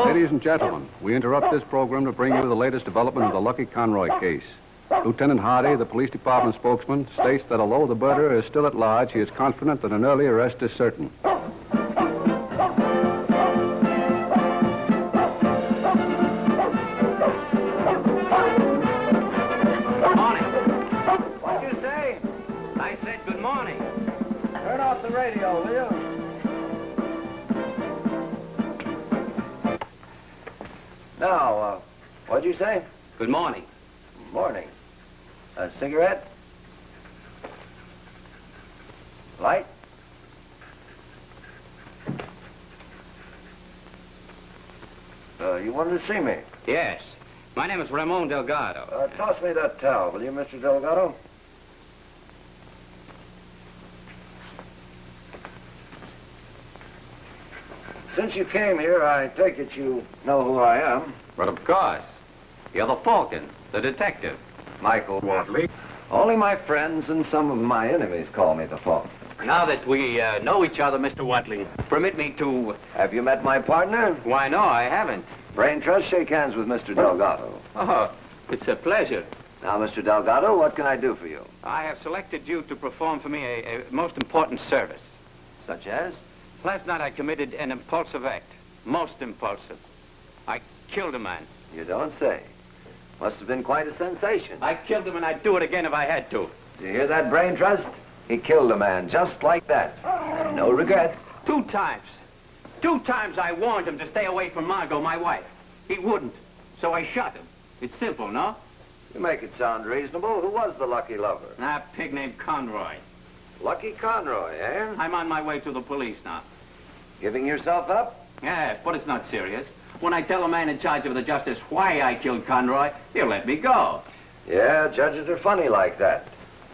Ladies and gentlemen, we interrupt this program to bring you the latest development of the Lucky Conroy case. Lieutenant Hardy, the police department spokesman, states that although the murderer is still at large, he is confident that an early arrest is certain. Good morning. What'd you say? I said good morning. Turn off the radio, will you? Now, what'd you say? Good morning. Morning. A cigarette? Light? You wanted to see me? Yes. My name is Ramon Delgado. Toss me that towel, will you, Mr. Delgado? Since you came here, I take it you know who I am. But of course. You're the Falcon, the detective. Michael Watley. Only my friends and some of my enemies call me the Falcon. Now that we know each other, Mr. Watley, permit me to... Have you met my partner? Why, no, I haven't. Brain Trust, shake hands with Mr. Delgado. Oh, it's a pleasure. Now, Mr. Delgado, what can I do for you? I have selected you to perform for me a most important service. Such as? Last night I committed an impulsive act. Most impulsive. I killed a man. You don't say. Must have been quite a sensation. I killed him and I'd do it again if I had to. Did you hear that, Brain Trust? He killed a man just like that. And no regrets. 2 times. 2 times I warned him to stay away from Margot, my wife. He wouldn't. So I shot him. It's simple, no? You make it sound reasonable. Who was the lucky lover? A pig named Conroy. Lucky Conroy, eh? I'm on my way to the police now. Giving yourself up? Yes, but it's not serious. When I tell the man in charge of the justice why I killed Conroy, he'll let me go. Yeah, judges are funny like that.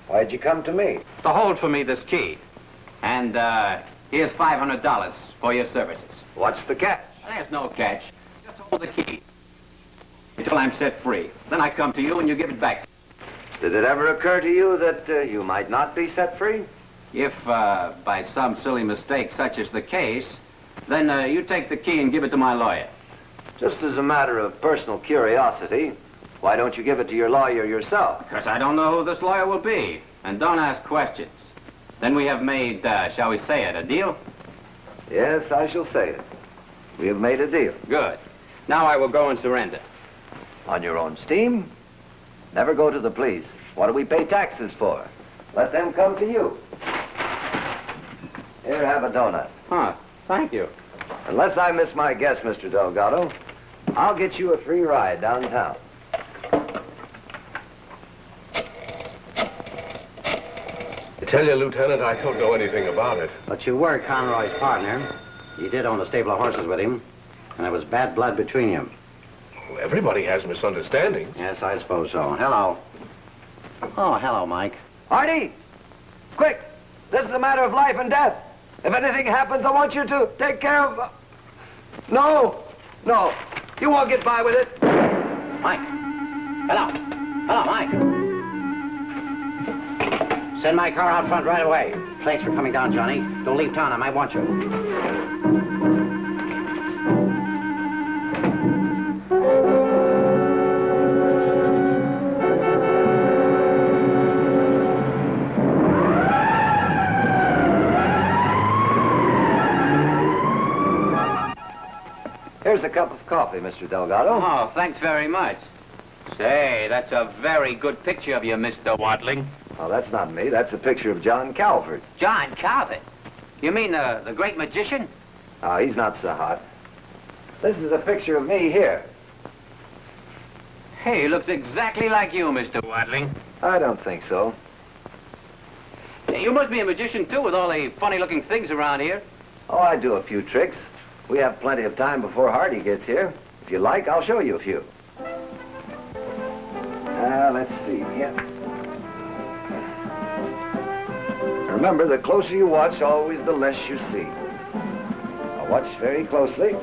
Why'd you come to me? To hold for me this key. And, here's $500 for your services. What's the catch? There's no catch. Just hold the key until I'm set free. Then I come to you and you give it back. Did it ever occur to you that you might not be set free? If, by some silly mistake such is the case, then you take the key and give it to my lawyer. Just as a matter of personal curiosity, why don't you give it to your lawyer yourself? Because I don't know who this lawyer will be. And don't ask questions. Then we have made, shall we say it, a deal? Yes, I shall say it. We have made a deal. Good. Now I will go and surrender. On your own steam. Never go to the police. What do we pay taxes for? Let them come to you. Here, have a donut. Huh, thank you. Unless I miss my guess, Mr. Delgado, I'll get you a free ride downtown. I tell you, Lieutenant, I don't know anything about it. But you were Conroy's partner. You did own a stable of horses with him, and there was bad blood between you. Well, everybody has misunderstandings. Yes, I suppose so. Hello. Oh, hello, Mike. Hardy! Quick! This is a matter of life and death. If anything happens, I want you to take care of... No! No. You won't get by with it. Mike. Hello. Hello, Mike. Send my car out front right away. Thanks for coming down, Johnny. Don't leave town. I might want you. Here's a cup of coffee, Mr. Delgado. Oh, thanks very much. Say, that's a very good picture of you, Mr. Watling. Oh, that's not me. That's a picture of John Calvert. John Calvert? You mean the great magician? Oh, he's not so hot. This is a picture of me here. Hey, he looks exactly like you, Mr. Watling. I don't think so. You must be a magician, too, with all the funny-looking things around here. Oh, I do a few tricks. We have plenty of time before Hardy gets here. If you like, I'll show you a few. Let's see. Yeah. Remember, the closer you watch, always the less you see. Now watch very closely.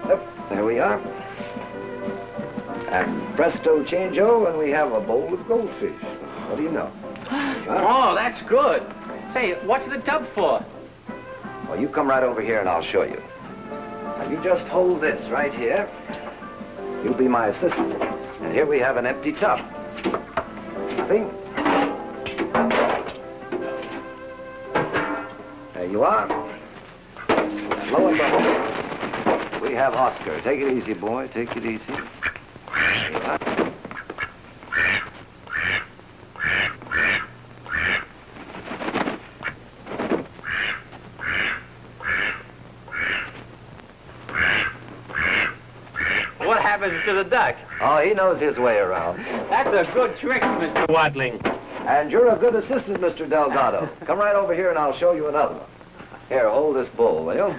Yep, there we are. And presto changeo, and we have a bowl of goldfish. What do you know? Oh, that's good. Say, what's the tub for? Well, you come right over here and I'll show you. Now, you just hold this right here. You'll be my assistant. And here we have an empty tub. Nothing. There you are. And lo and behold, we have Oscar. Take it easy, boy. Take it easy. There you are. What happens to the duck? Oh, he knows his way around. That's a good trick, Mr. Watling. And you're a good assistant, Mr. Delgado. Come right over here and I'll show you another one. Here, hold this bowl, will you?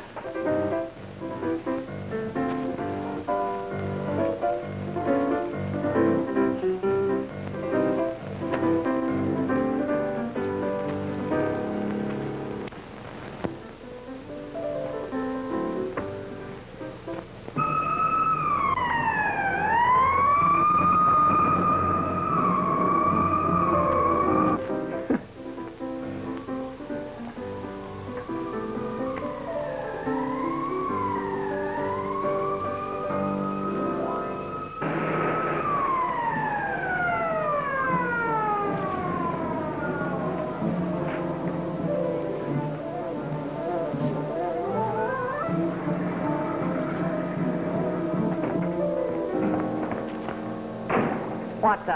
What,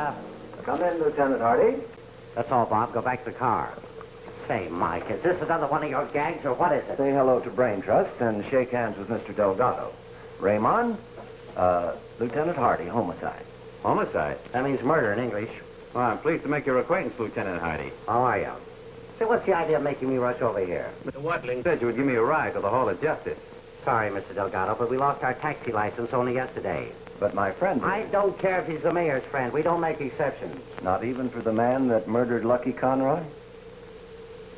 Come in, Lieutenant Hardy. That's all, Bob. Go back to the car. Say, Mike, is this another one of your gags, or what is it? Say hello to Brain Trust and shake hands with Mr. Delgado. Raymond, Lieutenant Hardy, homicide. Homicide? That means murder in English. Well, I'm pleased to make your acquaintance, Lieutenant Hardy. How are you? Say, what's the idea of making me rush over here? Mr. Watling said you would give me a ride to the Hall of Justice. Sorry, Mr. Delgado, but we lost our taxi license only yesterday. But my friend... I don't care if he's the mayor's friend. We don't make exceptions. Not even for the man that murdered Lucky Conroy?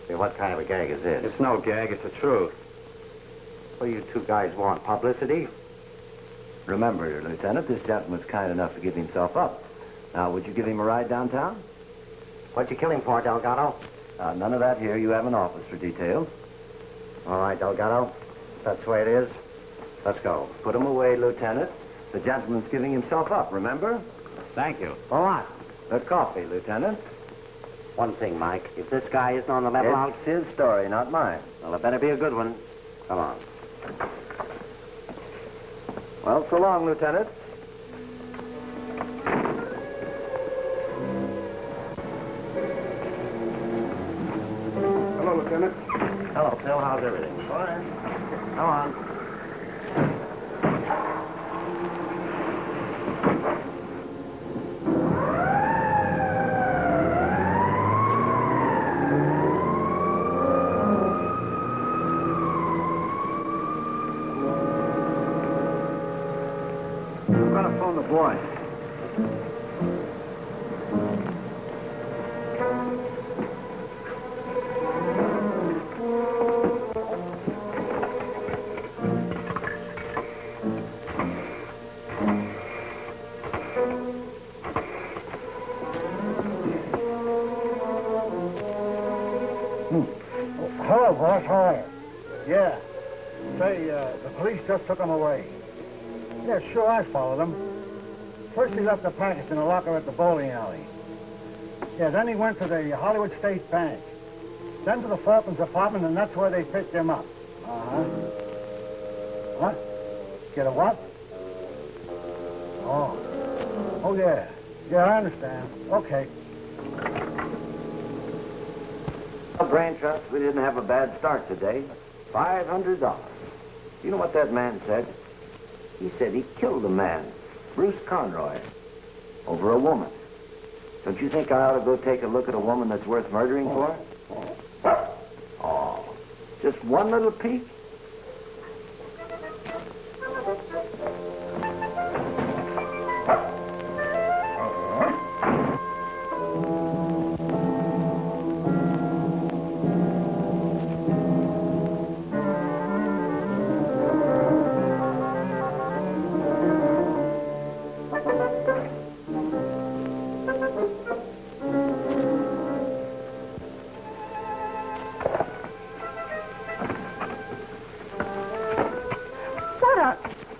Say, what kind of a gag is this? It's no gag, it's the truth. What do you two guys want? Publicity? Remember, Lieutenant, this gentleman's kind enough to give himself up. Now, would you give him a ride downtown? What'd you kill him for, Delgado? None of that here. You have an office for details. All right, Delgado. That's the way it is. Let's go. Put him away, Lieutenant. The gentleman's giving himself up, remember? Thank you. For what? The coffee, Lieutenant. One thing, Mike. If this guy isn't on the level, It's his story, not mine. Well, it better be a good one. Come on. Well, so long, Lieutenant. Hello, Lieutenant. Hello, Phil. How's everything? Fine. Come on. I'm gonna phone the boy. Hello, boss. How are you? Yeah. Say, the police just took him away. Yeah, sure, I followed him. First, he left the package in a locker at the bowling alley. Yeah, then he went to the Hollywood State Bank. Then to the Falcons apartment, and that's where they picked him up. Uh-huh. What? Get a what? Oh. Oh, yeah. Yeah, I understand. Okay. Brain Trust, we didn't have a bad start today. $500. You know what that man said? He said he killed a man, Bruce Conroy, over a woman. Don't you think I ought to go take a look at a woman that's worth murdering for? Oh, just one little peek?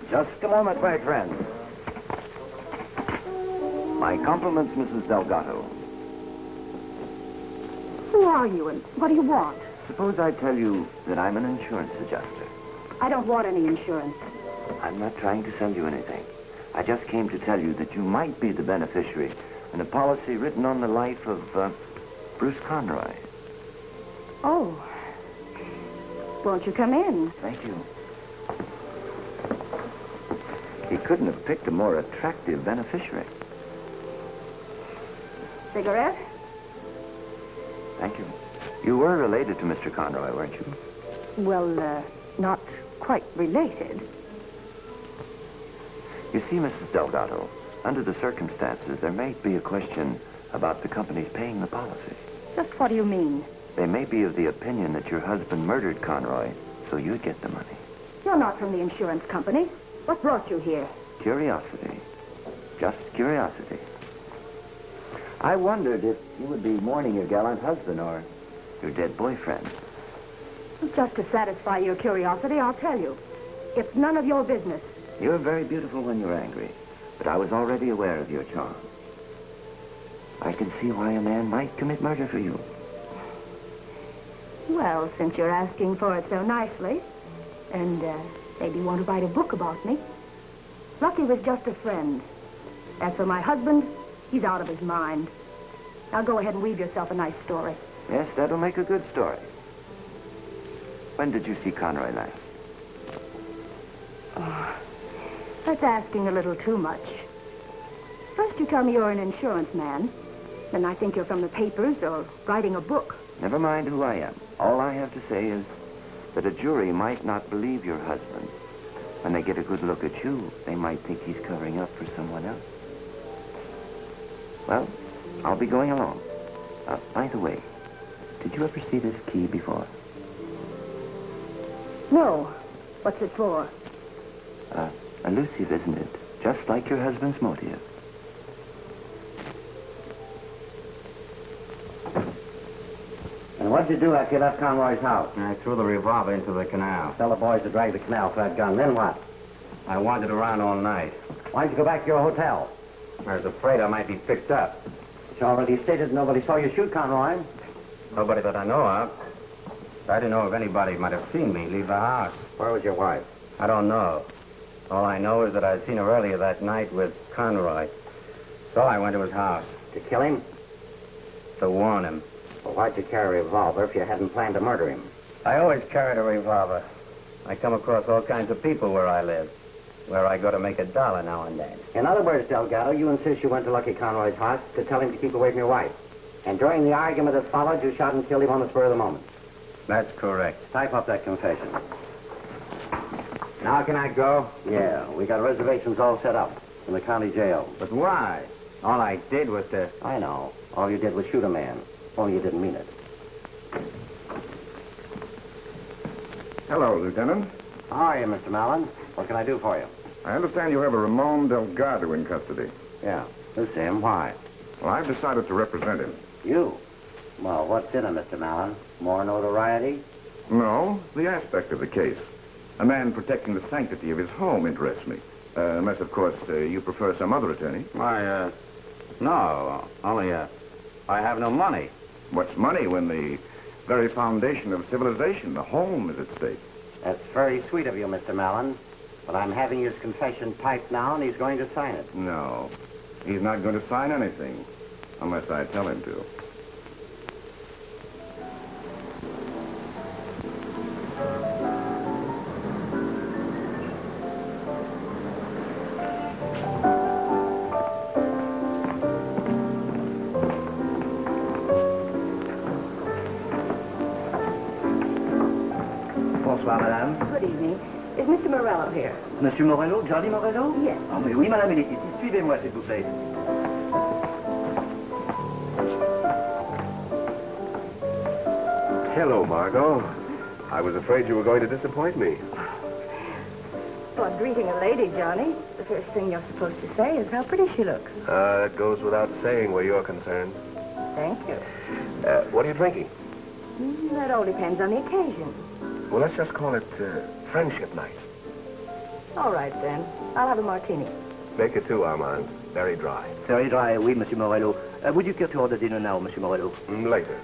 Just a moment, my friend. My compliments, Mrs. Delgado. Who are you and what do you want? Suppose I tell you that I'm an insurance adjuster. I don't want any insurance. I'm not trying to sell you anything. I just came to tell you that you might be the beneficiary in a policy written on the life of Bruce Conroy. Oh. Won't you come in? Thank you. He couldn't have picked a more attractive beneficiary. Cigarette? Thank you. You were related to Mr. Conroy, weren't you? Well, not quite related. You see, Mrs. Delgado, under the circumstances, there may be a question about the company's paying the policy. Just what do you mean? They may be of the opinion that your husband murdered Conroy, so you'd get the money. You're not from the insurance company. What brought you here? Curiosity. Just curiosity. I wondered if you would be mourning your gallant husband or your dead boyfriend. Just to satisfy your curiosity, I'll tell you. It's none of your business. You're very beautiful when you're angry, but I was already aware of your charm. I can see why a man might commit murder for you. Well, since you're asking for it so nicely, and maybe you want to write a book about me. Lucky was just a friend. As for my husband, he's out of his mind. Now go ahead and weave yourself a nice story. Yes, that'll make a good story. When did you see Conroy last? Oh, that's asking a little too much. First you tell me you're an insurance man. Then I think you're from the papers or writing a book. Never mind who I am. All I have to say is that a jury might not believe your husband. When they get a good look at you, they might think he's covering up for someone else. Well, I'll be going along. By the way, did you ever see this key before? No. What's it for? Elusive, isn't it? Just like your husband's motive. And what'd you do after you left Conroy's house? I threw the revolver into the canal. Tell the boys to drag the canal for that gun. Then what? I wandered around all night. Why'd you go back to your hotel? I was afraid I might be picked up. It's already stated nobody saw you shoot Conroy. Nobody that I know of. I didn't know if anybody might have seen me leave the house. Where was your wife? I don't know. All I know is that I'd seen her earlier that night with Conroy. So I went to his house. To kill him? To warn him. Well, why'd you carry a revolver if you hadn't planned to murder him? I always carried a revolver. I come across all kinds of people where I live. Where I go to make $1 now and then. In other words, Delgado, you insist you went to Lucky Conroy's house to tell him to keep away from your wife. And during the argument that followed, you shot and killed him on the spur of the moment. That's correct. Type up that confession. Now can I go? Yeah, we got reservations all set up in the county jail. But why? All I did was to... I know. All you did was shoot a man. Only you didn't mean it. Hello, Lieutenant. How are you, Mr. Mallon? What can I do for you? I understand you have a Ramon Delgado in custody. Yeah, this is him. Why? Well, I've decided to represent him. You? Well, what's in it, Mr. Mallon? More notoriety? No, the aspect of the case. A man protecting the sanctity of his home interests me. Unless, of course, you prefer some other attorney. No, only, I have no money. What's money when the very foundation of civilization, the home, is at stake? That's very sweet of you, Mr. Mallon. But I'm having his confession typed now, and he's going to sign it. No, he's not going to sign anything, unless I tell him to. Bonsoir, madame. Good evening. Is Mr. Morello here? Monsieur Morello, Johnny Morello? Yes. Ah, mais oui, madame, il est ici. Suivez-moi, s'il vous plaît. Hello, Margot. I was afraid you were going to disappoint me. Well, greeting a lady, Johnny. The first thing you're supposed to say is how pretty she looks. That goes without saying where you're concerned. Thank you. What are you drinking? That all depends on the occasion. Well, let's just call it friendship night. All right, then. I'll have a martini. Make it 2, Armand. Very dry. Very dry, oui, Monsieur Morello. Would you care to order dinner now, Monsieur Morello? Later.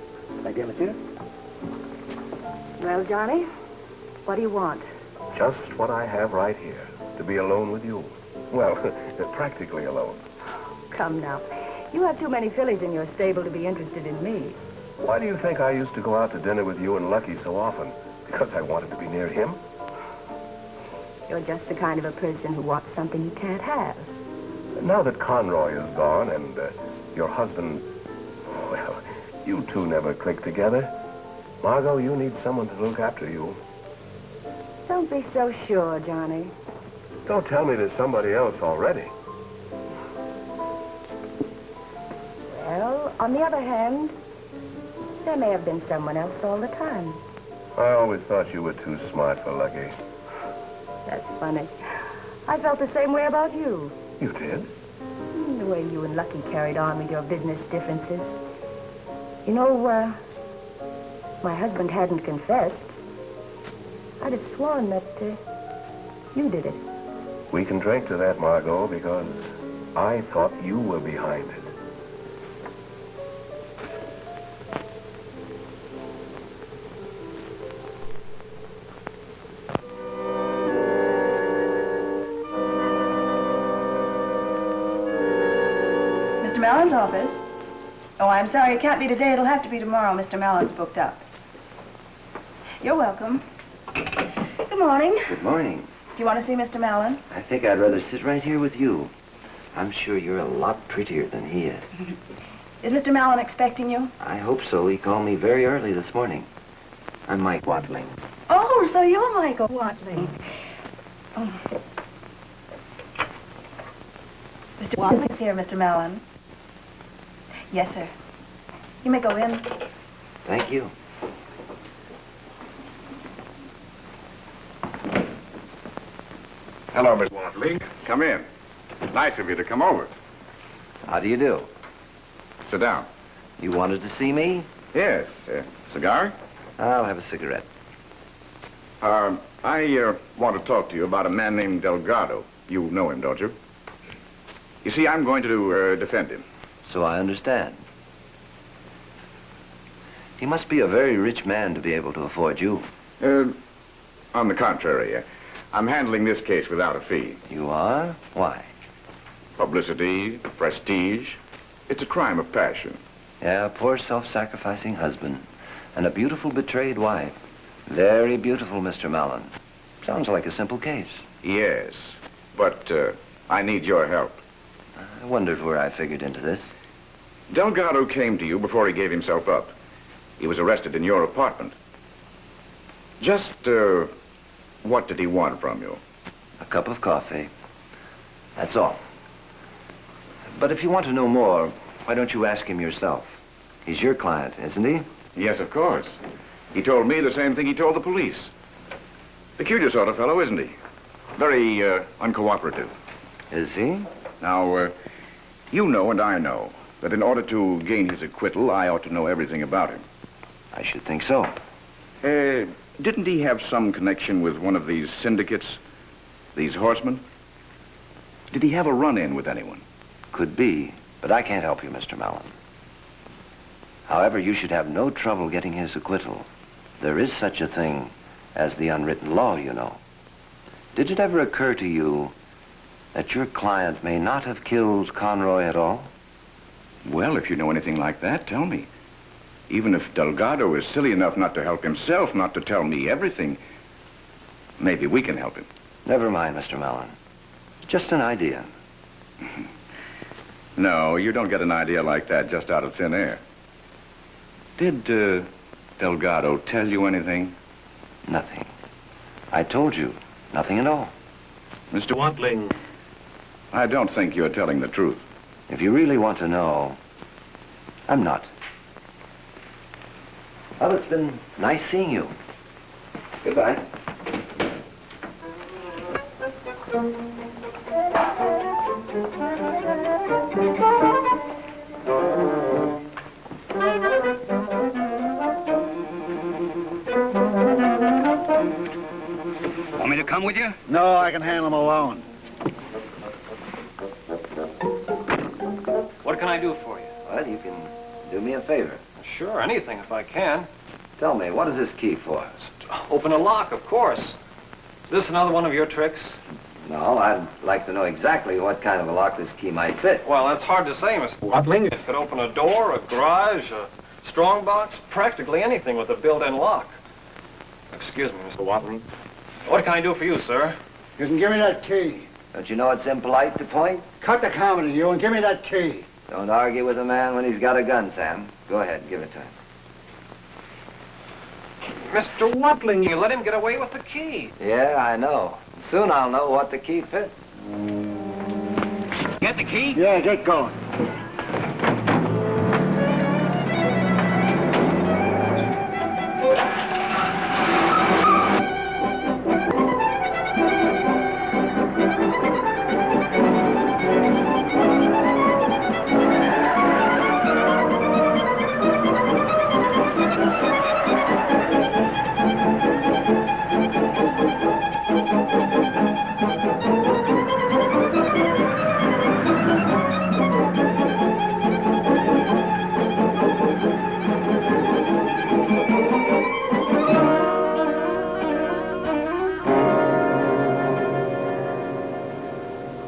My dear monsieur? Well, Johnny, what do you want? Just what I have right here. To be alone with you. Well, practically alone. Come now. You have too many fillies in your stable to be interested in me. Why do you think I used to go out to dinner with you and Lucky so often? Because I wanted to be near him? You're just the kind of a person who wants something you can't have. Now that Conroy is gone and your husband... Well, you two never click together. Margot, you need someone to look after you. Don't be so sure, Johnny. Don't tell me there's somebody else already. Well, on the other hand, there may have been someone else all the time. I always thought you were too smart for Lucky. That's funny. I felt the same way about you. You did? The way you and Lucky carried on with your business differences. You know, my husband hadn't confessed. I'd have sworn that you did it. We can drink to that, Margot, because I thought you were behind it. Mr. Mallon's office? Oh, I'm sorry, it can't be today. It'll have to be tomorrow. Mr. Mallon's booked up. You're welcome. Good morning. Good morning. Do you want to see Mr. Mallon? I think I'd rather sit right here with you. I'm sure you're a lot prettier than he is. Is Mr. Mallon expecting you? I hope so. He called me very early this morning. I'm Mike Watling. Oh, so you're Michael Watling. Oh. Mr. Watling's here, Mr. Mallon. Yes, sir. You may go in. Thank you. Hello, Miss Watling. Come in. Nice of you to come over. How do you do? Sit down. You wanted to see me? Yes. Cigar? I'll have a cigarette. I want to talk to you about a man named Delgado. You know him, don't you? You see, I'm going to defend him. So I understand. He must be a very rich man to be able to afford you. On the contrary, I'm handling this case without a fee. You are? Why? Publicity, prestige. It's a crime of passion. Yeah, a poor self-sacrificing husband. And a beautiful betrayed wife. Very beautiful, Mr. Mallon. Sounds like a simple case. Yes, but I need your help. I wondered where I figured into this. Delgado came to you before he gave himself up. He was arrested in your apartment. Just, what did he want from you? A cup of coffee. That's all. But if you want to know more, why don't you ask him yourself? He's your client, isn't he? Yes, of course. He told me the same thing he told the police. Peculiar sort of fellow, isn't he? Very, uncooperative. Is he? Now, you know and I know that in order to gain his acquittal, I ought to know everything about him. I should think so. Didn't he have some connection with one of these syndicates? These horsemen? Did he have a run-in with anyone? Could be, but I can't help you, Mr. Mallon. However, you should have no trouble getting his acquittal. There is such a thing as the unwritten law, you know. Did it ever occur to you that your client may not have killed Conroy at all? Well, if you know anything like that, tell me. Even if Delgado is silly enough not to help himself, not to tell me everything, maybe we can help him. Never mind, Mr. Mallon. Just an idea. No, you don't get an idea like that just out of thin air. Did Delgado tell you anything? Nothing. I told you, nothing at all. Mr. Watling, I don't think you're telling the truth. If you really want to know, I'm not. Well, it's been nice seeing you. Goodbye. Want me to come with you? No, I can handle him alone. What can I do for you? Well, you can do me a favor. Sure, anything if I can. Tell me, what is this key for? Open a lock, of course. Is this another one of your tricks? No, I'd like to know exactly what kind of a lock this key might fit. Well, that's hard to say, Mr. Watling. It could open a door, a garage, a strong box, practically anything with a built-in lock. Excuse me, Mr. Watling. What can I do for you, sir? You can give me that key. Don't you know it's impolite to point? Cut the comedy, you, and give me that key. Don't argue with a man when he's got a gun, Sam. Go ahead, give it to him. Mr. Watling, you let him get away with the key. Yeah, I know. Soon I'll know what the key fits. Get the key? Yeah, get going.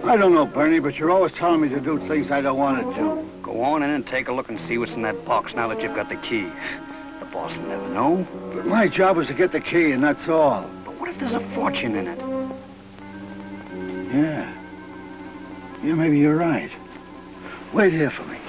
I don't know, Bernie, but you're always telling me to do things I don't want to do. Go on in and take a look and see what's in that box now that you've got the key. The boss will never know. But my job is to get the key, and that's all. But what if there's a fortune in it? Yeah. Yeah, maybe you're right. Wait here for me.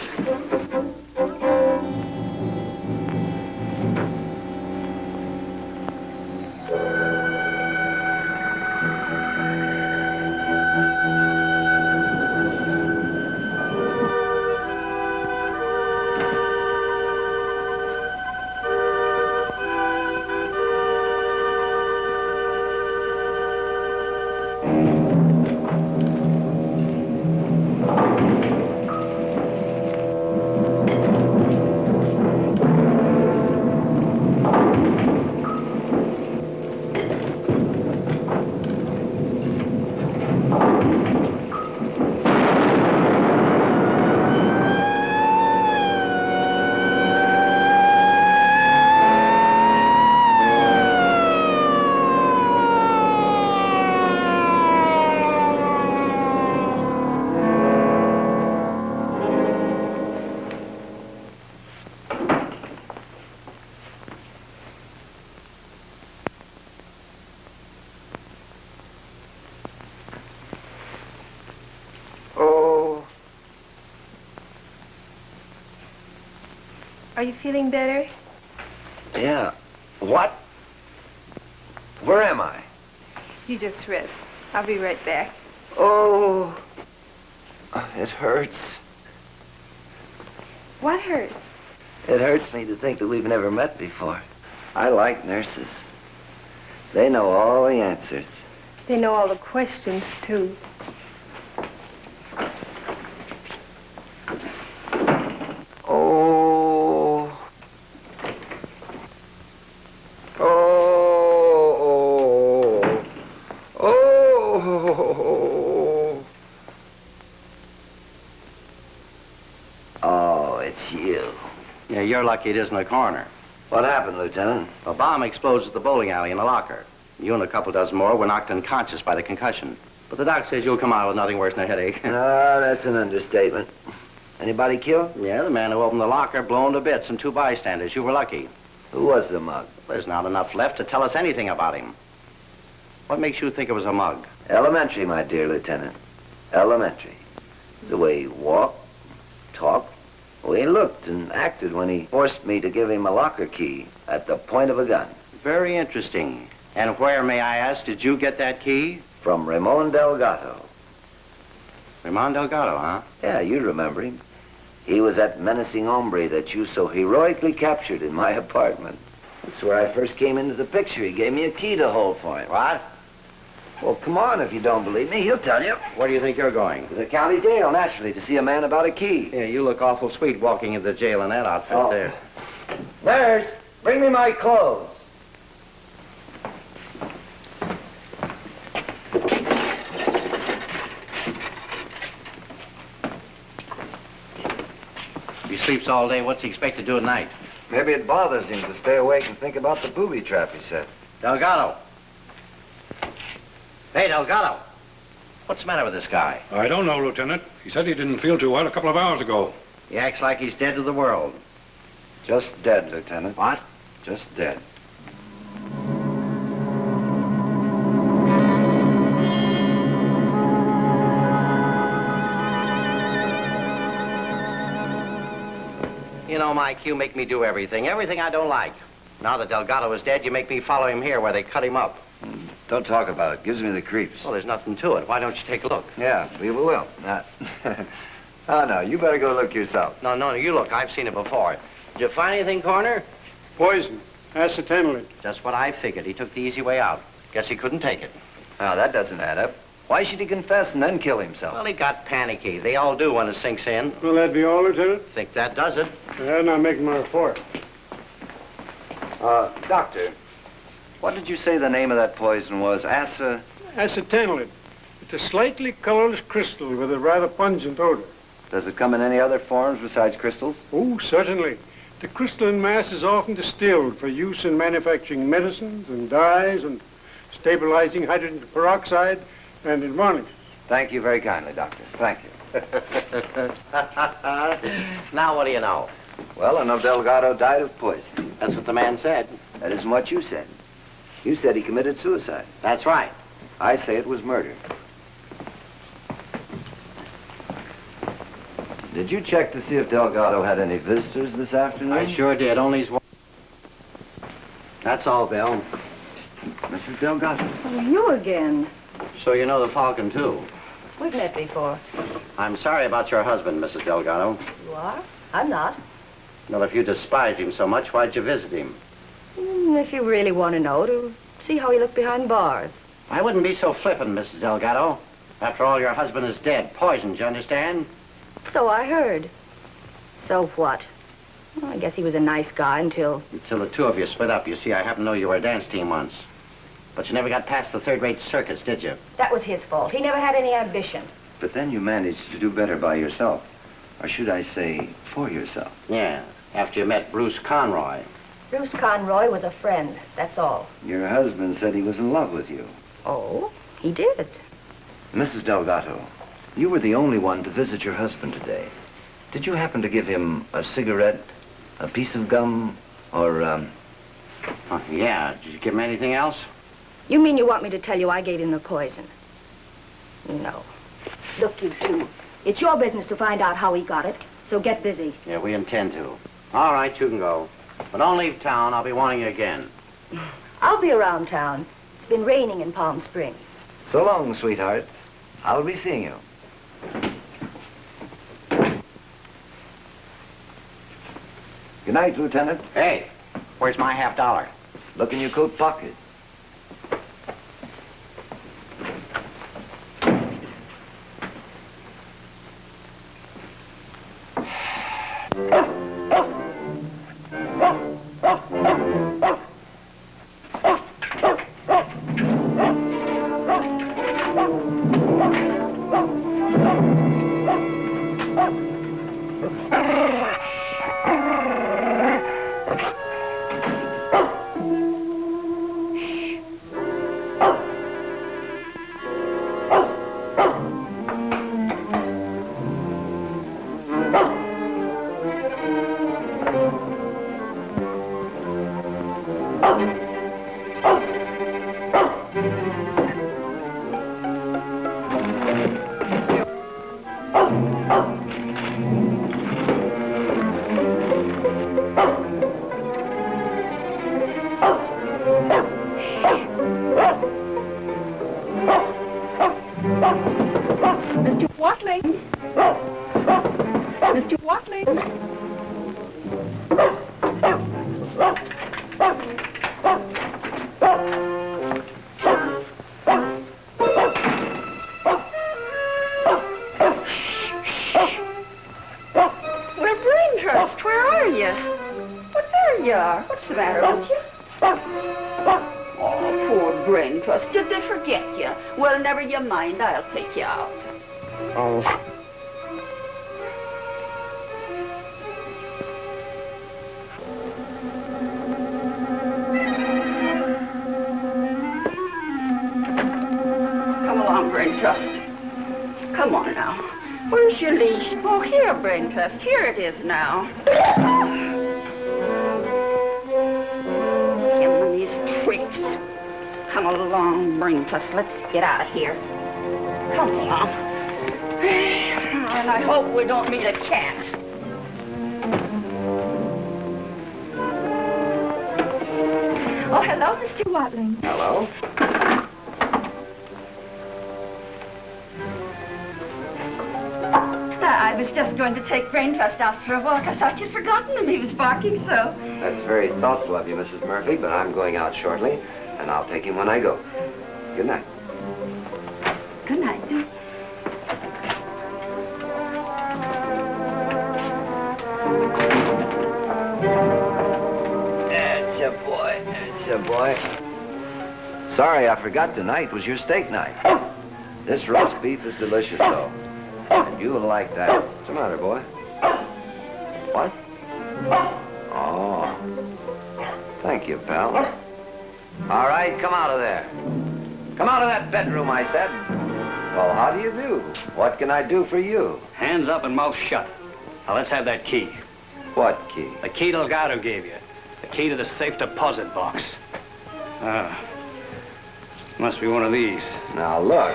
Are you feeling better? Yeah. What? Where am I? You just rest. I'll be right back. Oh, it hurts. What hurts? It hurts me to think that we've never met before. I like nurses. They know all the answers. They know all the questions, too. Oh. Oh. Oh. Oh, it's you. Yeah, you're lucky it isn't a coroner. What happened, Lieutenant? A bomb explodes at the bowling alley in the locker. You and a couple dozen more were knocked unconscious by the concussion. But the doc says you'll come out with nothing worse than a headache. No, that's an understatement. Anybody killed? Yeah, the man who opened the locker blown to bits and 2 bystanders. You were lucky. Who was the mug? There's not enough left to tell us anything about him. What makes you think it was a mug? Elementary, my dear Lieutenant. Elementary. The way he walked, talked, the way he looked and acted when he forced me to give him a locker key at the point of a gun. Very interesting. And where, may I ask, did you get that key? From Ramon Delgado. Ramon Delgado, huh? Yeah, you remember him. He was that menacing hombre that you so heroically captured in my apartment. That's where I first came into the picture. He gave me a key to hold for him. What? Well, come on, if you don't believe me, he'll tell you. Where do you think you're going? To the county jail, naturally, to see a man about a key. Yeah, you look awful sweet walking into the jail in that outfit there. Nurse, bring me my clothes. If he sleeps all day, what's he expect to do at night? Maybe it bothers him to stay awake and think about the booby trap, he said. Delgado. Hey, Delgado. What's the matter with this guy? I don't know, Lieutenant. He said he didn't feel too well a couple of hours ago. He acts like he's dead to the world. Just dead, Lieutenant. What? Just dead. You know, Mike, you make me do everything. Everything I don't like. Now that Delgado is dead, you make me follow him here where they cut him up. Don't talk about it. Gives me the creeps. Well, there's nothing to it. Why don't you take a look? Yeah, we will. Oh, no, you better go look yourself. No, you look. I've seen it before. Did you find anything, Coroner? Poison. Acetylene. Just what I figured. He took the easy way out. Guess he couldn't take it. Now, that doesn't add up. Why should he confess and then kill himself? Well, he got panicky. They all do when it sinks in. Will that be all, Lieutenant? Think that does it. Then I'll make my report. Doctor, what did you say the name of that poison was? Acetylene. It's a slightly colorless crystal with a rather pungent odor. Does it come in any other forms besides crystals? Oh, certainly. The crystalline mass is often distilled for use in manufacturing medicines and dyes and stabilizing hydrogen peroxide and in varnishes. Thank you very kindly, Doctor. Thank you. Now, what do you know? Well, I know Delgado died of poison. That's what the man said. That isn't what you said. You said he committed suicide. That's right. I say it was murder. Did you check to see if Delgado had any visitors this afternoon? I sure did. Only his wife. That's all, Bill. Mrs. Delgado. Oh, you again. So you know the Falcon, too. We've met before. I'm sorry about your husband, Mrs. Delgado. You are? I'm not. Well, if you despised him so much, why'd you visit him? If you really want to know, to see how he looked behind bars. I wouldn't be so flippant, Mrs. Delgado. After all, your husband is dead. Poisoned, you understand? So I heard. So what? Well, I guess he was a nice guy until... Until the two of you split up. You see, I happen to know you were a dance team once. But you never got past the third-rate circus, did you? That was his fault. He never had any ambition. But then you managed to do better by yourself. Or should I say, for yourself. Yeah, after you met Bruce Conroy. Bruce Conroy was a friend, that's all. Your husband said he was in love with you. Oh, he did. Mrs. Delgado, you were the only one to visit your husband today. Did you happen to give him a cigarette, a piece of gum, or, Yeah. Did you give him anything else? You mean you want me to tell you I gave him the poison? No. Look, you two. It's your business to find out how he got it, so get busy. Yeah, we intend to. All right, you can go. But don't leave town. I'll be wanting you again. I'll be around town. It's been raining in Palm Springs. So long, sweetheart. I'll be seeing you. Good night, Lieutenant. Hey, where's my $50? Look in your coat pocket. Mr. Watling. Mr. Watling. Well, Brain Trust, where are you? What, there you are. What's the matter with you? Oh, poor Brain Trust. Did they forget you? Well, never you mind. I'll take you out. Oh. Come along, Brain Trust. Come on now. Where's your leash? Oh, here, Brain Trust. Here it is now. Him and these tricks. Come along, Brain Trust. Let's get out of here. Come along. And I hope we don't meet a cat. Oh, hello, Mr. Watling. Hello. I was just going to take Brain Trust out for a walk. I thought you'd forgotten him. He was barking so. That's very thoughtful of you, Mrs. Murphy, but I'm going out shortly, and I'll take him when I go. Good night. Good night. That's a boy. That's a boy. Sorry, I forgot tonight was your steak night. This roast beef is delicious, though. And you'll like that. What's the matter, boy? What? Oh. Thank you, pal. All right, come out of there. Come out of that bedroom, I said. Well, how do you do? What can I do for you? Hands up and mouth shut. Now, let's have that key. What key? The key Delgado gave you. The key to the safe deposit box. Must be one of these. Now, look.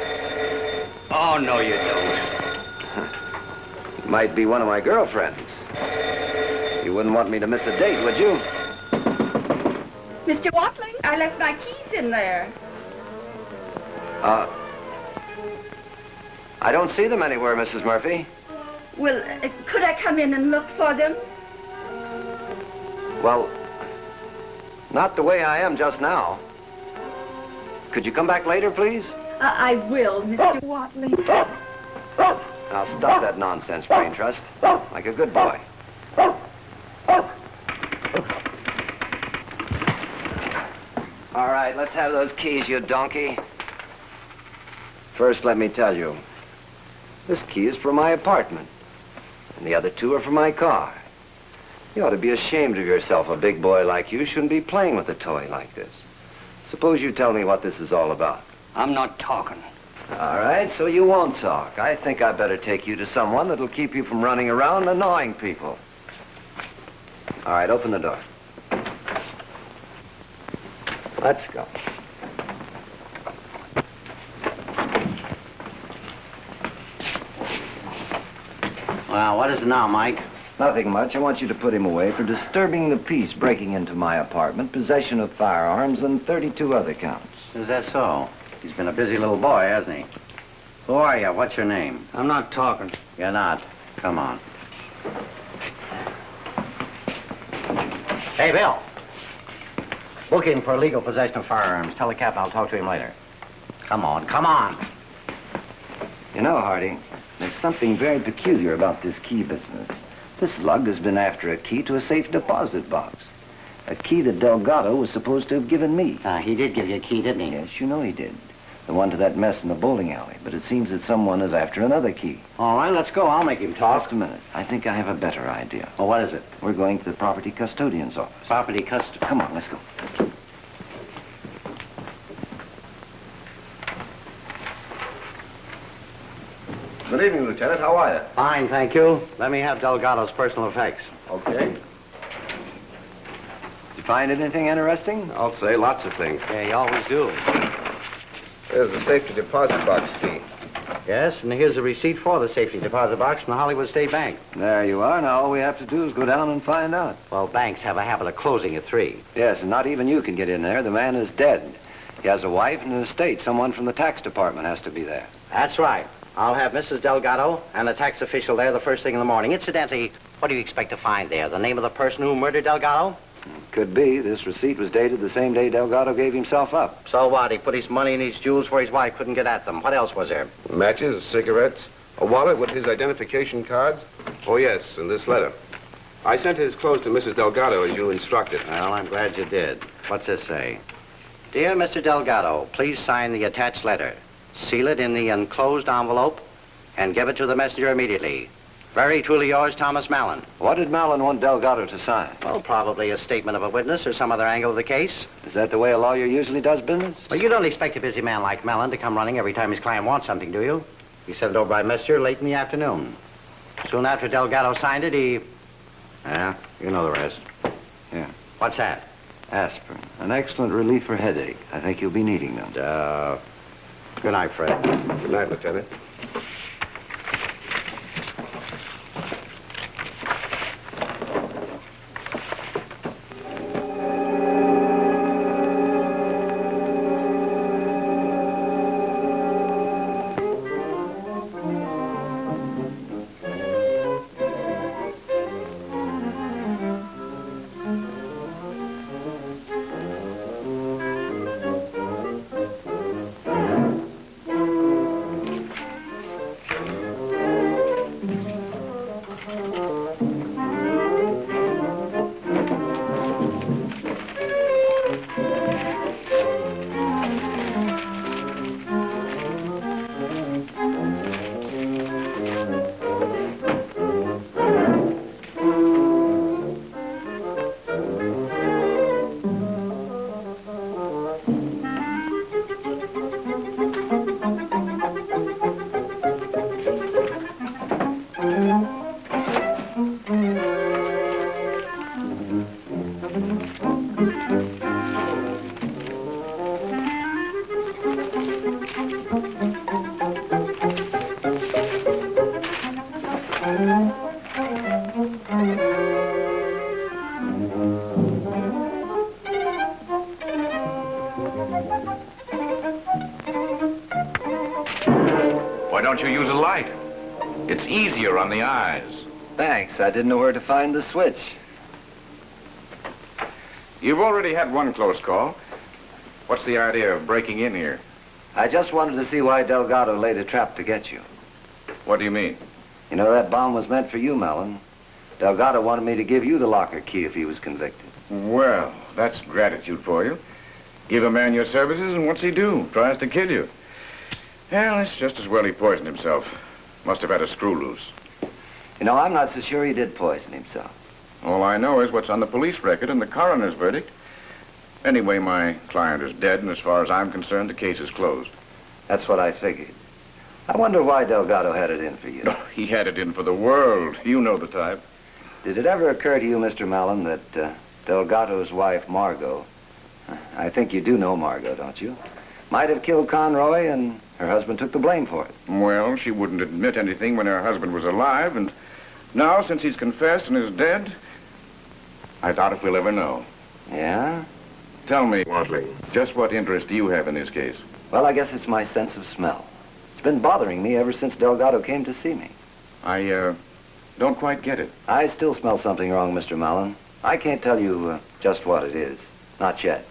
Oh, no, you don't. Might be one of my girlfriends. You wouldn't want me to miss a date, would you? Mr. Watling, I left my keys in there. I don't see them anywhere, Mrs. Murphy. Well, could I come in and look for them? Well, not the way I am just now. Could you come back later, please? I will, Mr. Watling. Now, stop that nonsense, Brain Trust. Like a good boy. All right, let's have those keys, you donkey. First, let me tell you, this key is for my apartment, and the other two are for my car. You ought to be ashamed of yourself. A big boy like you shouldn't be playing with a toy like this. Suppose you tell me what this is all about. I'm not talking. All right, so you won't talk. I think I'd better take you to someone that'll keep you from running around annoying people. All right, open the door. Let's go. Well, what is it now, Mike? Nothing much. I want you to put him away for disturbing the peace, breaking into my apartment, possession of firearms, and 32 other counts. Is that so? He's been a busy little boy, hasn't he? Who are you? What's your name? I'm not talking. You're not. Come on. Hey, Bill. Book him for illegal possession of firearms. Tell the captain I'll talk to him later. Come on, come on. You know, Hardy, there's something very peculiar about this key business. This lug has been after a key to a safe deposit box. A key that Delgado was supposed to have given me. He did give you a key, didn't he? Yes, you know he did. The one to that mess in the bowling alley. But it seems that someone is after another key. All right, let's go. I'll make him talk. Just a minute. I think I have a better idea. Well, what is it? We're going to the property custodian's office. Property custody? Come on, let's go. Good evening, Lieutenant. How are you? Fine, thank you. Let me have Delgado's personal effects. Okay. Did you find anything interesting? I'll say lots of things. Yeah, you always do. There's the safety deposit box key. Yes, and here's a receipt for the safety deposit box from the Hollywood State Bank. There you are. Now all we have to do is go down and find out. Well, banks have a habit of closing at 3. Yes, and not even you can get in there. The man is dead. He has a wife and an estate. Someone from the tax department has to be there. That's right. I'll have Mrs. Delgado and the tax official there the first thing in the morning. Incidentally, what do you expect to find there? The name of the person who murdered Delgado? Could be. This receipt was dated the same day Delgado gave himself up. So what? He put his money and his jewels where his wife couldn't get at them. What else was there? Matches, cigarettes, a wallet with his identification cards. Oh, yes, and this letter. I sent his clothes to Mrs. Delgado as you instructed. Well, I'm glad you did. What's this say? Dear Mr. Delgado, please sign the attached letter. Seal it in the enclosed envelope and give it to the messenger immediately. Very truly yours, Thomas Mallon. What did Mallon want Delgado to sign? Well, probably a statement of a witness or some other angle of the case. Is that the way a lawyer usually does business? Well, you don't expect a busy man like Mallon to come running every time his client wants something, do you? He sent it over by messenger late in the afternoon. Soon after Delgado signed it, Yeah, you know the rest. Yeah. What's that? Aspirin. An excellent relief for headache. I think you'll be needing them. Good night, Fred. Good night, Lieutenant. Why don't you use a light? It's easier on the eyes. Thanks. I didn't know where to find the switch. You've already had one close call. What's the idea of breaking in here? I just wanted to see why Delgado laid a trap to get you. What do you mean? You know, that bomb was meant for you, Mallon. Delgado wanted me to give you the locker key if he was convicted. Well, that's gratitude for you. Give a man your services, and what's he do? Tries to kill you. Well, it's just as well he poisoned himself. Must have had a screw loose. You know, I'm not so sure he did poison himself. All I know is what's on the police record and the coroner's verdict. Anyway, my client is dead, and as far as I'm concerned, the case is closed. That's what I figured. I wonder why Delgado had it in for you. Oh, he had it in for the world. You know the type. Did it ever occur to you, Mr. Mallon, that Delgado's wife, Margot, I think you do know Margot, don't you, might have killed Conroy and her husband took the blame for it? Well, she wouldn't admit anything when her husband was alive, and Now, since he's confessed and is dead, I doubt if we'll ever know. Yeah? Tell me, Wadley, just what interest do you have in this case? Well, I guess it's my sense of smell. It's been bothering me ever since Delgado came to see me. I don't quite get it. I still smell something wrong, Mr. Mallon. I can't tell you just what it is. Not yet.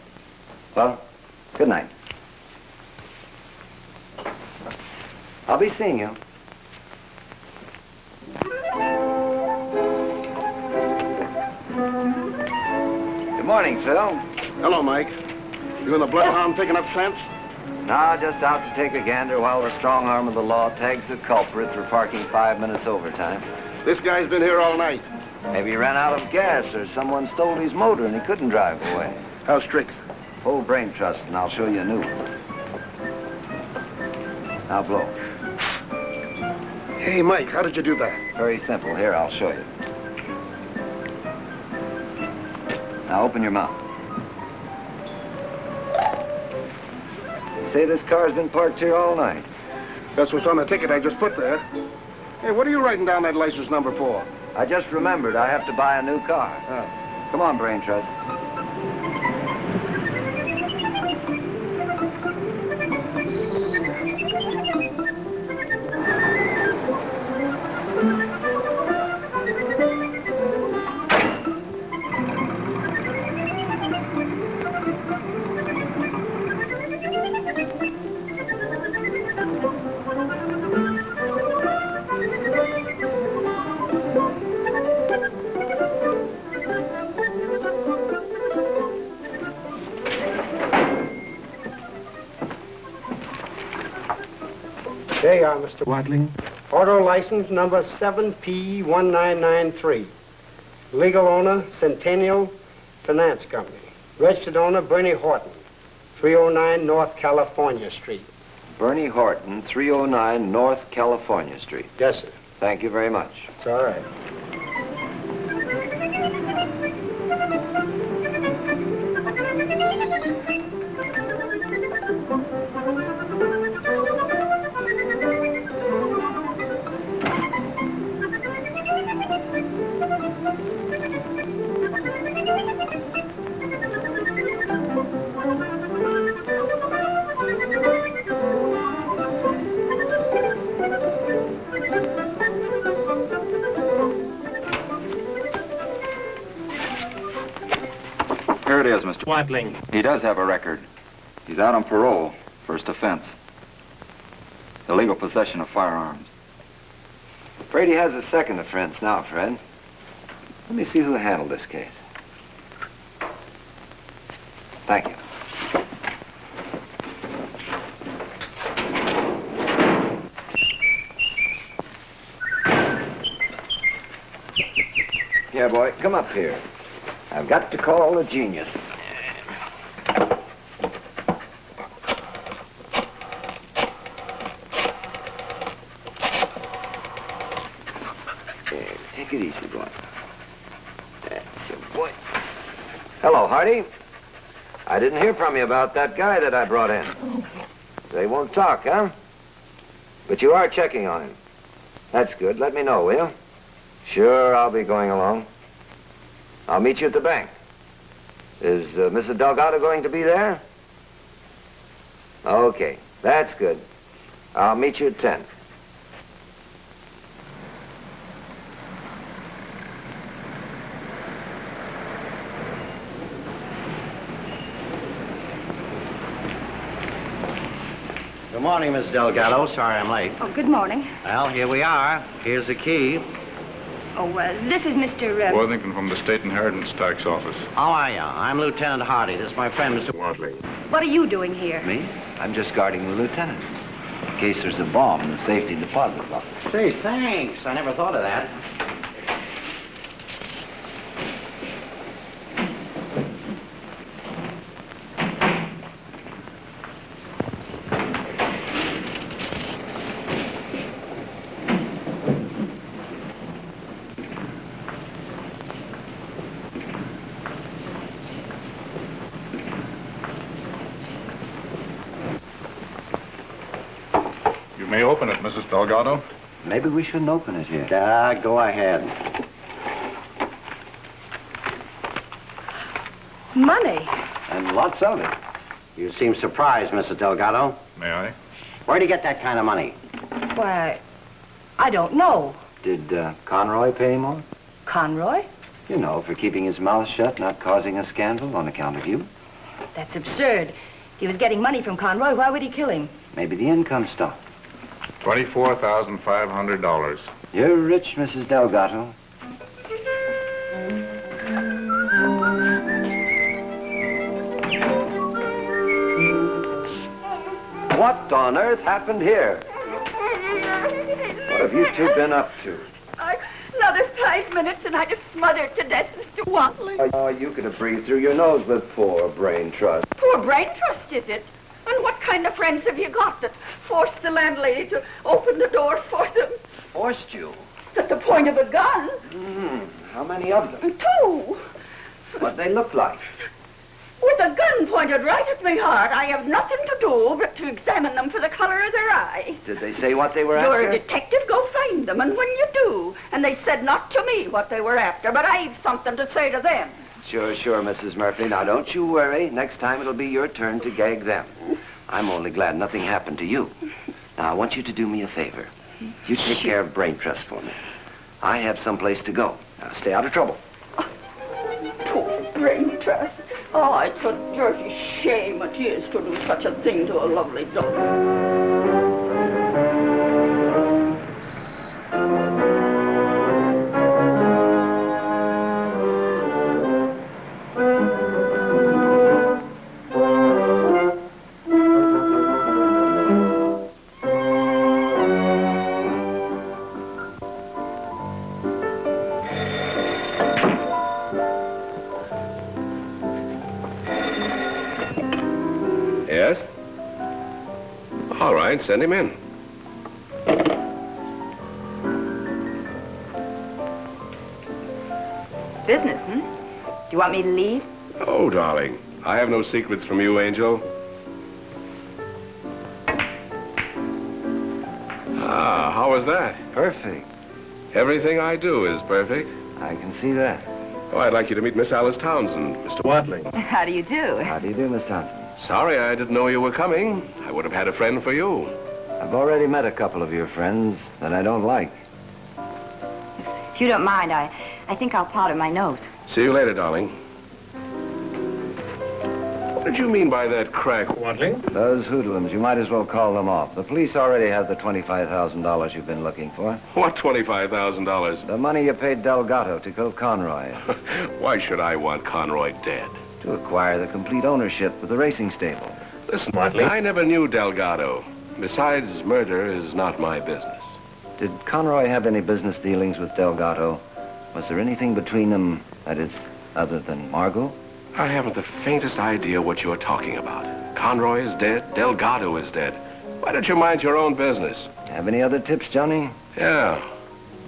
Well, good night. I'll be seeing you. Good morning, Phil. Hello, Mike. You and the bloodhound picking up scents? No, just out to take a gander while the strong arm of the law tags the culprit for parking 5 minutes overtime. This guy's been here all night. Maybe he ran out of gas or someone stole his motor and he couldn't drive away. How strict? Full brain trust, and I'll show you a new one. Now blow. Hey, Mike, how did you do that? Very simple. Here, I'll show you. Now open your mouth. Say this car's been parked here all night. That's what's on the ticket I just put there. Hey, what are you writing down that license number for? I just remembered I have to buy a new car. Come on, Brain Trust. There you are, Mr. Wadling. Auto license number 7P1993. Legal owner, Centennial Finance Company. Registered owner, Bernie Horton, 309 North California Street. Bernie Horton, 309 North California Street. Yes, sir. Thank you very much. It's all right. Here it is, Mr. Wadling. He does have a record. He's out on parole. First offense. Illegal possession of firearms. Afraid he has a second offense now, Fred. Let me see who handled this case. Thank you. Yeah, boy, come up here. I've got to call a genius. There, take it easy, boy. That's it, boy. Hello, Hardy. I didn't hear from you about that guy that I brought in. They won't talk, huh? But you are checking on him. That's good. Let me know, will you? Sure, I'll be going along. I'll meet you at the bank. Is Mrs. Delgado going to be there? Okay, that's good. I'll meet you at 10. Good morning, Miss Delgado. Sorry I'm late. Oh, good morning. Well, here we are. Here's the key. Oh, this is Mr. Worthington from the State Inheritance Tax Office. How are you? I'm Lieutenant Hardy. This is my friend, Mr. Wadley. What are you doing here? Me? I'm just guarding the lieutenant. In case there's a bomb in the safety deposit box. Say, thanks. I never thought of that. You may open it, Mrs. Delgado. Maybe we shouldn't open it here. Go ahead. Money. And lots of it. You seem surprised, Mr. Delgado. May I? Where'd he get that kind of money? Why, I don't know. Did Conroy pay more? Conroy? You know, for keeping his mouth shut, not causing a scandal on account of you. That's absurd. He was getting money from Conroy. Why would he kill him? Maybe the income stopped. $24,500. You're rich, Mrs. Delgado. What on earth happened here? What have you two been up to? Another 5 minutes and I'd have smothered to death, Mr. Watling. Oh, you could have breathed through your nose with poor brain trust. Poor brain trust, is it? And what kind of friends have you got that forced the landlady to open the door for them? Forced you? At the point of a gun. How many of them? 2. What'd they look like? With a gun pointed right at my heart. I have nothing to do but to examine them for the color of their eye. Did they say what they were You're after? a detective, go find them. And when you do, and they said not to me what they were after, but I've something to say to them. Sure, Mrs. Murphy. Now, don't you worry. Next time it'll be your turn to gag them. I'm only glad nothing happened to you. Now, I want you to do me a favor. You take care of Brain Trust for me. I have someplace to go. Now, stay out of trouble. Poor Brain Trust. Oh, it's a dirty shame it is to do such a thing to a lovely daughter. Yes? All right, send him in. Business, Do you want me to leave? Oh, darling, I have no secrets from you, Angel. Ah, how was that? Perfect. Everything I do is perfect. I can see that. Oh, I'd like you to meet Miss Alice Townsend, Mr. Watling. How do you do? How do you do, Miss Townsend? Sorry I didn't know you were coming. I would have had a friend for you. I've already met a couple of your friends that I don't like. If you don't mind, I think I'll powder my nose. See you later, darling. What did you mean by that crack, Watling? Those hoodlums, you might as well call them off. The police already have the $25,000 you've been looking for. What $25,000? The money you paid Delgado to kill Conroy. Why should I want Conroy dead? To acquire the complete ownership of the racing stable. Listen, Watling, I never knew Delgado. Besides, murder is not my business. Did Conroy have any business dealings with Delgado? Was there anything between them, that is, other than Margot? I haven't the faintest idea what you're talking about. Conroy is dead. Delgado is dead. Why don't you mind your own business? Have any other tips, Johnny? Yeah.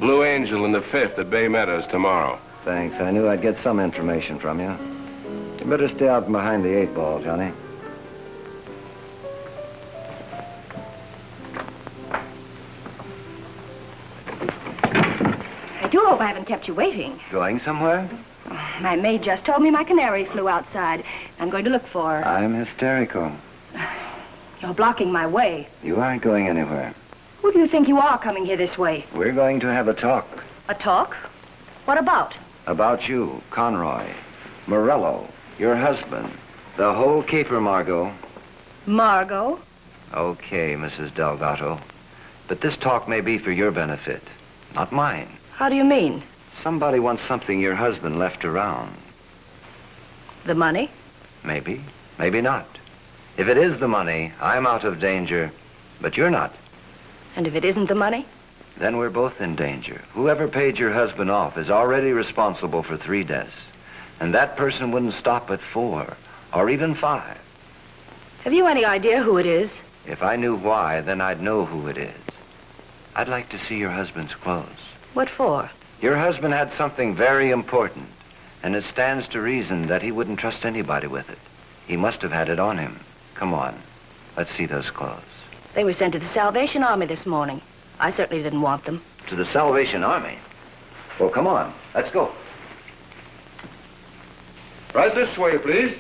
Blue Angel in the 5th at Bay Meadows tomorrow. Thanks. I knew I'd get some information from you. You better stay out from behind the 8 ball, Johnny. I do hope I haven't kept you waiting. Going somewhere? My maid just told me my canary flew outside. I'm going to look for her. I'm hysterical. You're blocking my way. You aren't going anywhere. Who do you think you are coming here this way? We're going to have a talk. A talk? What about? About you, Conroy, Morello, your husband, the whole caper, Margot. Margot? Okay, Mrs. Delgado. But this talk may be for your benefit, not mine. How do you mean? Somebody wants something your husband left around. The money? Maybe, maybe not. If it is the money, I'm out of danger, but you're not. And if it isn't the money? Then we're both in danger. Whoever paid your husband off is already responsible for 3 deaths. And that person wouldn't stop at 4, or even 5. Have you any idea who it is? If I knew why, then I'd know who it is. I'd like to see your husband's clothes. What for? Your husband had something very important, and it stands to reason that he wouldn't trust anybody with it. He must have had it on him. Come on, let's see those clothes. They were sent to the Salvation Army this morning. I certainly didn't want them. To the Salvation Army? Well, come on. Let's go. Right this way, please.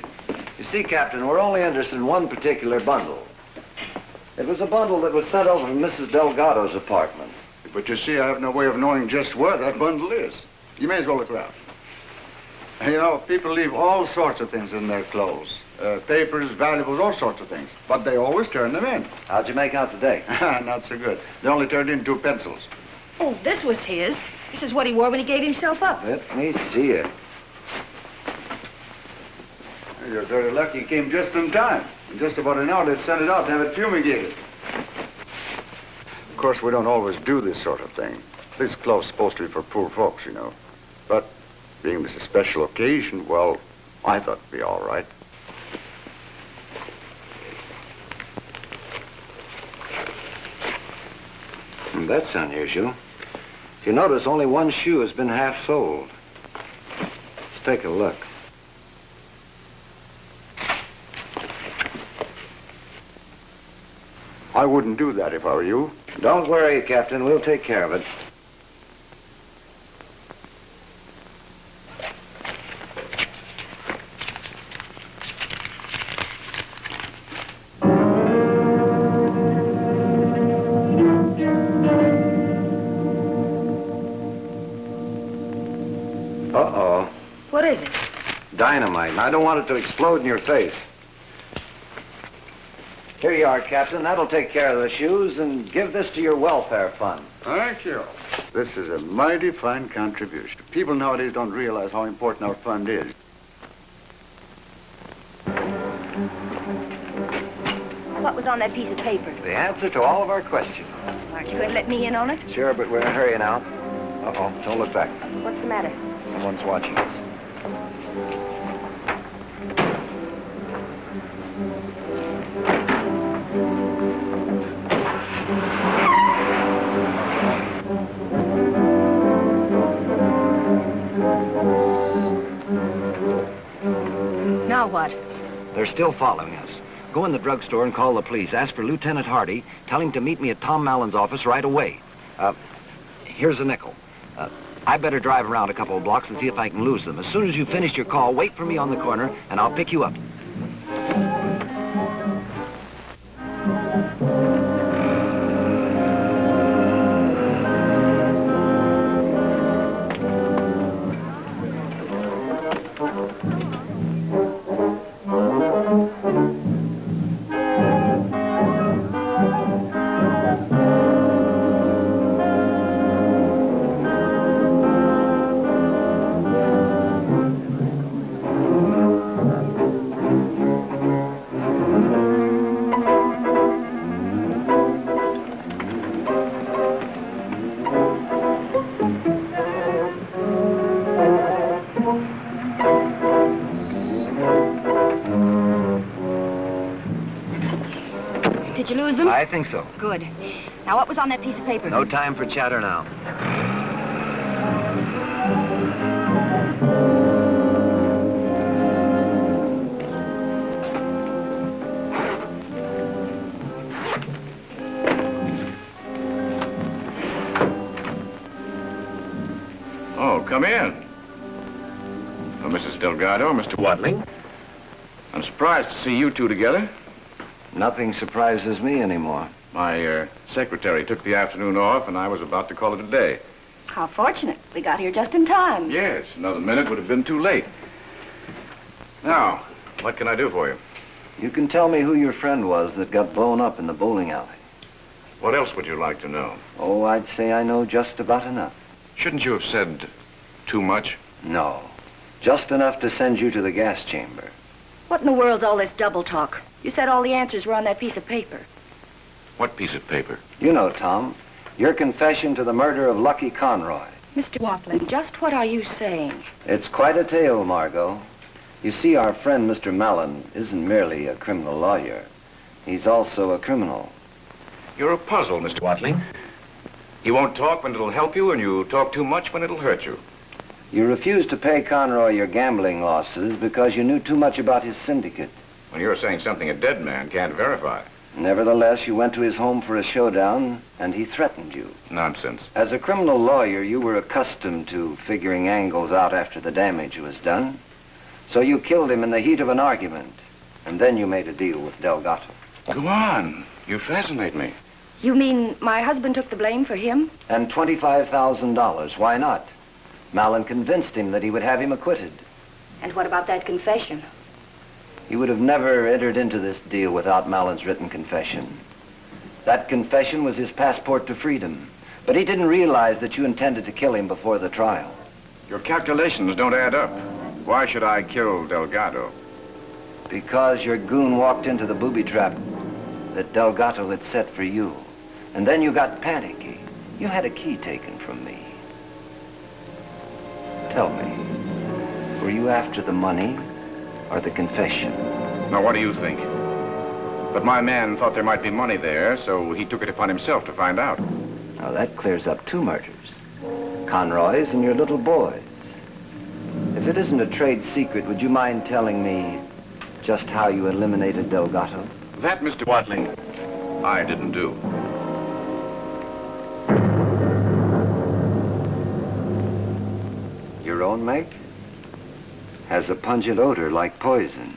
You see, Captain, we're only interested in one particular bundle. It was a bundle that was sent over from Mrs. Delgado's apartment. But you see, I have no way of knowing just where that bundle is. You may as well look around. You know, people leave all sorts of things in their clothes. Papers, valuables, all sorts of things. But they always turn them in. How'd you make out today? Not so good. They only turned in 2 pencils. Oh, this was his. This is what he wore when he gave himself up. Let me see it. You're very lucky you came just in time. In just about an hour, they sent it out to have it fumigated. Of course, we don't always do this sort of thing. This cloth's supposed to be for poor folks, you know. But being this a special occasion, well, I thought it'd be all right. That's unusual. If you notice, only one shoe has been half soled. Let's take a look. I wouldn't do that if I were you. Don't worry, Captain. We'll take care of it. Uh-oh. What is it? Dynamite, and I don't want it to explode in your face. Here you are, Captain. That'll take care of the shoes, and give this to your welfare fund. Thank you. This is a mighty fine contribution. People nowadays don't realize how important our fund is. What was on that piece of paper? The answer to all of our questions. Aren't you going to let me in on it? Sure, but we're in a hurry now. Uh-oh, don't look back. What's the matter? Someone's watching us. Now what? They're still following us. Go in the drugstore and call the police. Ask for Lieutenant Hardy. Tell him to meet me at Tom Mallon's office right away. Here's a nickel. I better drive around a couple of blocks and see if I can lose them. As soon as you finish your call, wait for me on the corner, and I'll pick you up. Did you lose them? I think so. Good. Now, what was on that piece of paper? No time for chatter now. Oh, come in. Oh, Mrs. Delgado, Mr. Watling. I'm surprised to see you two together. Nothing surprises me anymore. My secretary took the afternoon off, and I was about to call it a day. How fortunate. We got here just in time. Yes, another minute would have been too late. Now, what can I do for you? You can tell me who your friend was that got blown up in the bowling alley. What else would you like to know? Oh, I'd say I know just about enough. Shouldn't you have said too much? No. Just enough to send you to the gas chamber. What in the world's all this double talk? You said all the answers were on that piece of paper. What piece of paper? You know, Tom, your confession to the murder of Lucky Conroy. Mr. Watling, just what are you saying? It's quite a tale, Margot. You see, our friend, Mr. Mallon, isn't merely a criminal lawyer. He's also a criminal. You're a puzzle, Mr. Watling. You won't talk when it'll help you, and you talk too much when it'll hurt you. You refused to pay Conroy your gambling losses because you knew too much about his syndicate. When you're saying something a dead man can't verify. Nevertheless, you went to his home for a showdown, and he threatened you. Nonsense. As a criminal lawyer, you were accustomed to figuring angles out after the damage was done. So you killed him in the heat of an argument, and then you made a deal with Delgado. Go on. You fascinate me. You mean my husband took the blame for him? And $25,000. Why not? Mallon convinced him that he would have him acquitted. And what about that confession? He would have never entered into this deal without Mallon's written confession. That confession was his passport to freedom. But he didn't realize that you intended to kill him before the trial. Your calculations don't add up. Why should I kill Delgado? Because your goon walked into the booby trap that Delgado had set for you. And then you got panicky. You had a key taken from me. Tell me, were you after the money or the confession? Now, what do you think? But my man thought there might be money there, so he took it upon himself to find out. Now, that clears up two murders. Conroy's and your little boy's. If it isn't a trade secret, would you mind telling me just how you eliminated Delgado? That, Mr. Watling, I didn't do. Your own make? Has a pungent odor like poison.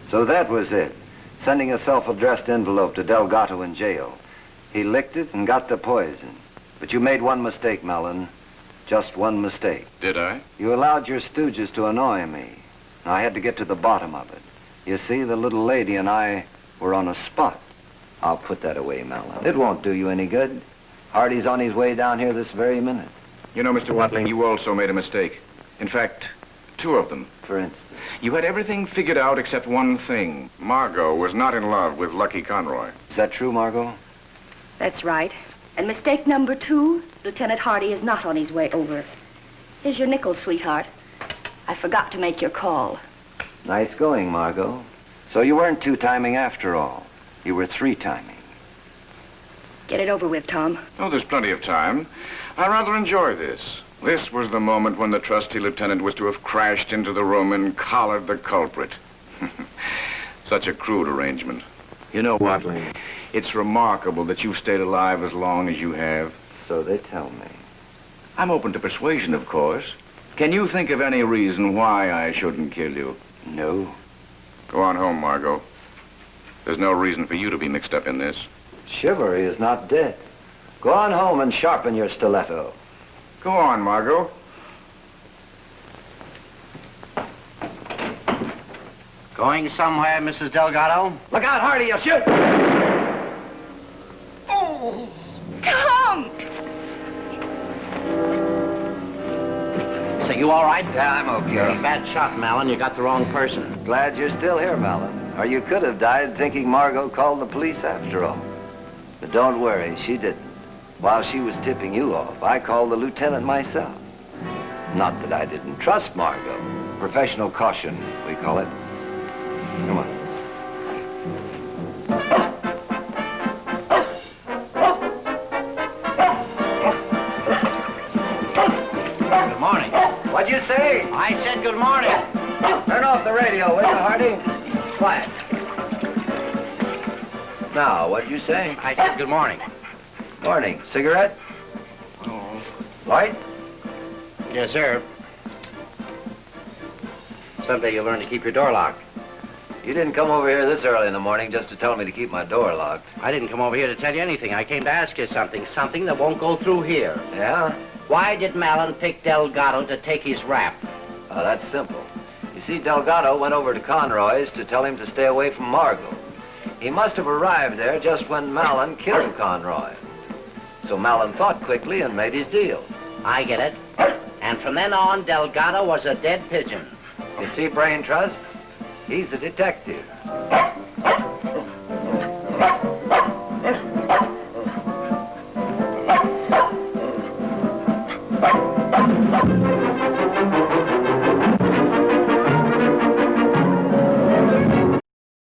So that was it. Sending a self-addressed envelope to Delgado in jail. He licked it and got the poison. But you made one mistake, Mallon. Just one mistake. Did I? You allowed your stooges to annoy me. I had to get to the bottom of it. You see, the little lady and I were on a spot. I'll put that away, Mallon. It won't do you any good. Hardy's on his way down here this very minute. You know, Mr. Watling, you also made a mistake. In fact, two of them. For instance? You had everything figured out except one thing. Margot was not in love with Lucky Conroy. Is that true, Margot? That's right. And mistake number 2, Lieutenant Hardy is not on his way over. Here's your nickel, sweetheart. I forgot to make your call. Nice going, Margot. So you weren't two-timing after all. You were three-timing. Get it over with, Tom. Oh, there's plenty of time. I rather enjoy this. This was the moment when the trusty lieutenant was to have crashed into the room and collared the culprit. Such a crude arrangement. You know, Watling, it's remarkable that you've stayed alive as long as you have. So they tell me. I'm open to persuasion, of course. Can you think of any reason why I shouldn't kill you? No. Go on home, Margot. There's no reason for you to be mixed up in this. Chivalry is not dead. Go on home and sharpen your stiletto. Go on, Margot. Going somewhere, Mrs. Delgado? Look out, Hardy, you'll shoot! Oh, Tom! So you all right? Yeah, I'm okay. You're a bad shot, Mallon. You got the wrong person. Glad you're still here, Mallon. Or you could have died thinking Margot called the police after all. But don't worry, she didn't. While she was tipping you off, I called the lieutenant myself. Not that I didn't trust Margot. Professional caution, we call it. Come on. Good morning. What'd you say? I said good morning. Turn off the radio, will you, Hardy? Quiet. Now, what'd you say? I said good morning. Morning. Cigarette? Oh. Light? Yes, sir. Someday you'll learn to keep your door locked. You didn't come over here this early in the morning just to tell me to keep my door locked. I didn't come over here to tell you anything. I came to ask you something. Something that won't go through here. Yeah? Why did Mallon pick Delgado to take his rap? Oh, that's simple. You see, Delgado went over to Conroy's to tell him to stay away from Margot. He must have arrived there just when Mallon killed Conroy. So Mallon thought quickly and made his deal. I get it. And from then on, Delgado was a dead pigeon. You see, Brain Trust? He's a detective.